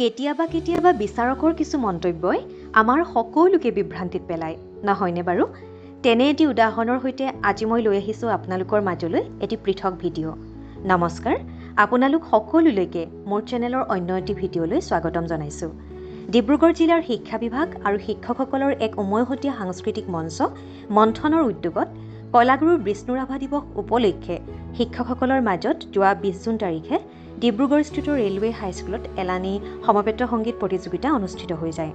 কেতিয়াবা কেতিয়াবা বিচাৰকৰ কিছু মন্তব্যই আমাৰ সকলোকে বিভ্ৰান্তিত পেলায়, নহয়নে বাৰু? তেনে এটি উদাহৰণৰ সৈতে আজি মই লৈ আহিছোঁ আপোনালোকৰ মাজলৈ এটি পৃথক ভিডিঅ'। নমস্কাৰ, আপোনালোক সকলোলৈকে মোৰ চেনেলৰ অন্য এটি ভিডিঅ'লৈ স্বাগতম জনাইছোঁ। ডিব্ৰুগড় জিলাৰ শিক্ষা বিভাগ আৰু শিক্ষকসকলৰ এক উমৈহতীয়া সাংস্কৃতিক মঞ্চ মন্থনৰ উদ্যোগত কলাগুৰু বিষ্ণু ৰাভা দিৱস উপলক্ষে শিক্ষকসকলৰ মাজত যোৱা 20 জুন তাৰিখে ডিব্ৰুগড়স্থিত ৰেলৱে হাইস্কুলত এলানি সমবেত সংগীত প্ৰতিযোগিতা অনুষ্ঠিত হৈ যায়।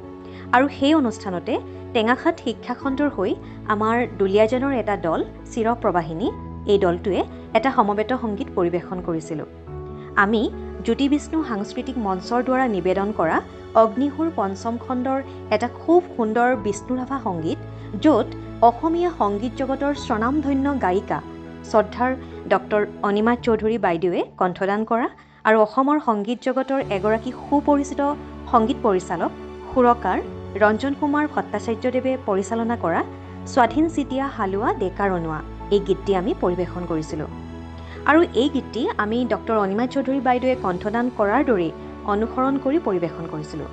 আৰু সেই অনুষ্ঠানতে টেঙাখাত শিক্ষাখণ্ডৰ হৈ আমাৰ দুলীয়াজানৰ এটা দল চিৰপ্ৰবাহিনী, এই দলটোৱে এটা সমবেত সংগীত পৰিৱেশন কৰিছিলোঁ। আমি জ্যোতি বিষ্ণু সাংস্কৃতিক মঞ্চৰ দ্বাৰা নিবেদন কৰা অগ্নিশুৰ পঞ্চম খণ্ডৰ এটা খুব সুন্দৰ বিষ্ণু ৰাভা সংগীত, য'ত অসমীয়া সংগীত জগতৰ স্বনামধন্য গায়িকা শ্ৰদ্ধাৰ ডক্টৰ অনিমা চৌধুৰী বাইদেৱে কণ্ঠদান কৰা আৰু অসমৰ সংগীত জগতৰ এগৰাকী সুপৰিচিত সংগীত পৰিচালক সুৰকাৰ ৰঞ্জন কুমাৰ ভট্টাচাৰ্যদেৱে পৰিচালনা কৰা স্বাধীন চিতিয়া হালোৱা ডেকা ৰণুৱা এই গীতটি আমি পৰিৱেশন কৰিছিলোঁ। আৰু এই গীতটি আমি ডক্টৰ অনিমা চৌধুৰী বাইদেৱে কণ্ঠদান কৰাৰ দৰেই অনুসৰণ কৰি পৰিৱেশন কৰিছিলোঁ।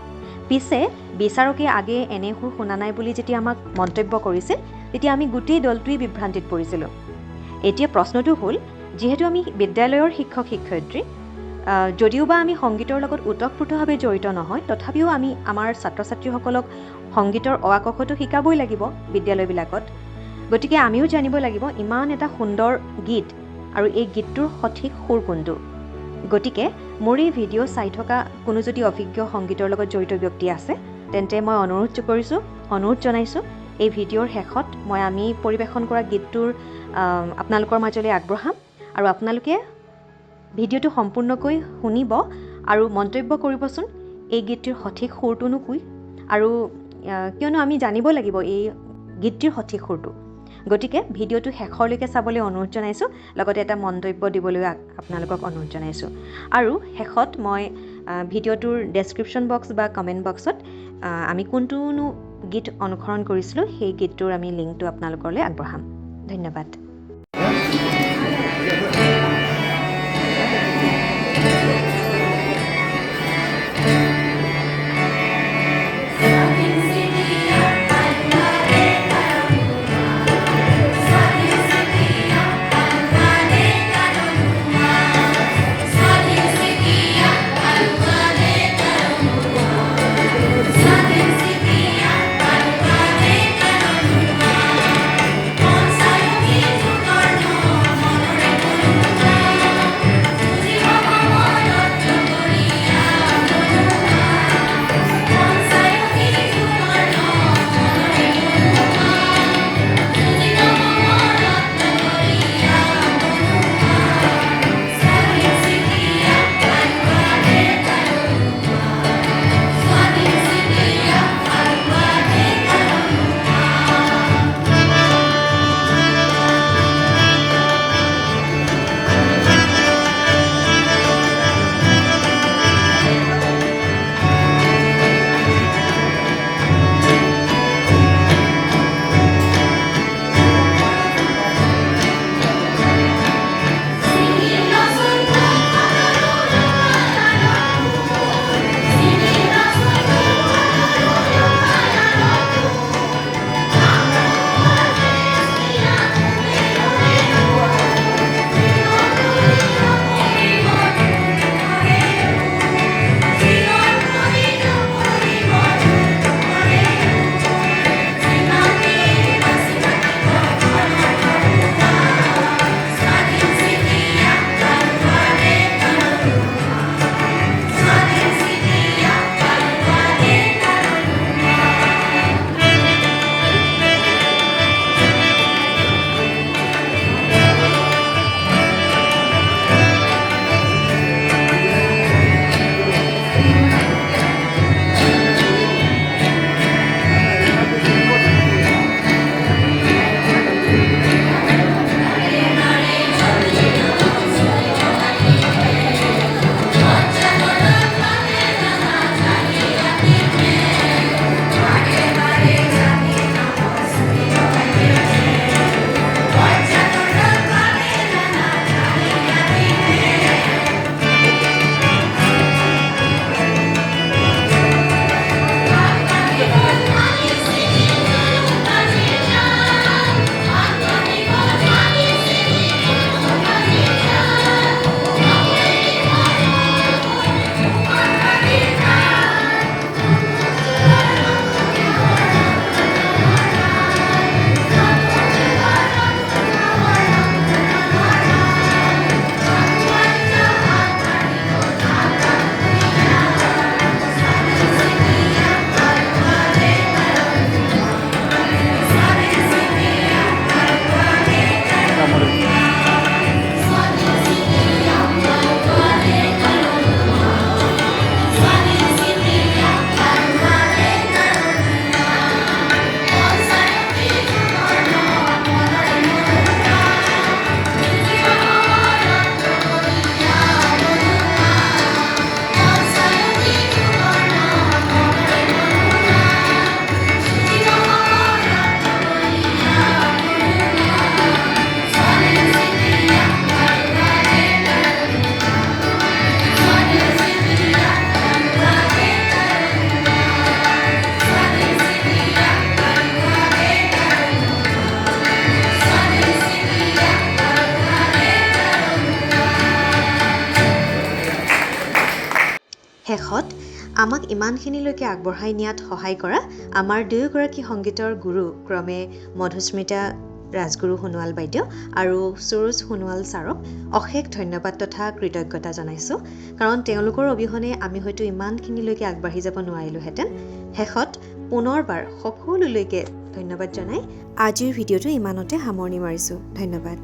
পিছে বিচাৰকে আগে এনে সুৰ শুনা নাই বুলি যেতিয়া আমাক মন্তব্য কৰিছিল, তেতিয়া আমি গোটেই দলটোৱেই বিভ্ৰান্তিত পৰিছিলোঁ। এতিয়া প্ৰশ্নটো হ'ল, যিহেতু আমি বিদ্যালয়ৰ শিক্ষক শিক্ষয়িত্ৰী, যদিওবা আমি সংগীতৰ লগত ওতঃপ্ৰোতভাৱে জড়িত নহয়, তথাপিও আমি আমাৰ ছাত্ৰ ছাত্ৰীসকলক সংগীতৰ অ আ ক খটো শিকাবই লাগিব বিদ্যালয়বিলাকত। গতিকে আমিও জানিব লাগিব ইমান এটা সুন্দৰ গীত আৰু এই গীতটোৰ সঠিক সুৰ কোনটো। গতিকে মোৰ এই ভিডিঅ' চাই থকা কোনো যদি অভিজ্ঞ সংগীতৰ লগত জড়িত ব্যক্তি আছে, তেন্তে মই অনুৰোধ জনাইছোঁ এই ভিডিঅ'ৰ শেষত আমি পৰিৱেশন কৰা গীতটোৰ আপোনালোকৰ মাজলৈ আগবঢ়াম আৰু আপোনালোকে ভিডিঅ'টো সম্পূৰ্ণকৈ শুনিব আৰু মন্তব্য কৰিবচোন এই গীতটিৰ সঠিক সুৰটোনো কি, আৰু কিয়নো আমি জানিব লাগিব এই গীতটিৰ সঠিক সুৰটো। গতিকে ভিডিঅ'টো শেষলৈকে চাবলৈ অনুৰোধ জনাইছোঁ, লগতে এটা মন্তব্য দিবলৈ আপোনালোকক অনুৰোধ জনাইছোঁ। আৰু শেষত মই ভিডিঅ'টোৰ ডেছক্ৰিপশ্যন বক্স বা কমেণ্ট বক্সত আমি কোনটোনো গীত অনুসৰণ কৰিছিলোঁ সেই গীতটোৰ আমি লিংকটো আপোনালোকলৈ আগবঢ়াম। ধন্যবাদ। শেষত আমাক ইমানখিনিলৈকে আগবঢ়াই নিয়াত সহায় কৰা আমাৰ দুয়োগৰাকী সংগীতৰ গুৰু ক্ৰমে মধুস্মিতা ৰাজগুৰু সোণোৱাল বাইদেউ আৰু সুৰুজ সোণোৱাল ছাৰক অশেষ ধন্যবাদ তথা কৃতজ্ঞতা জনাইছোঁ কাৰণ তেওঁলোকৰ অবিহনে আমি হয়তো ইমানখিনিলৈকে আগবাঢ়ি যাব নোৱাৰিলোহেঁতেন। শেষত পুনৰবাৰ সকলোলৈকে ধন্যবাদ জনাই আজিৰ ভিডিঅ'টো ইমানতে সামৰণি মাৰিছোঁ। ধন্যবাদ।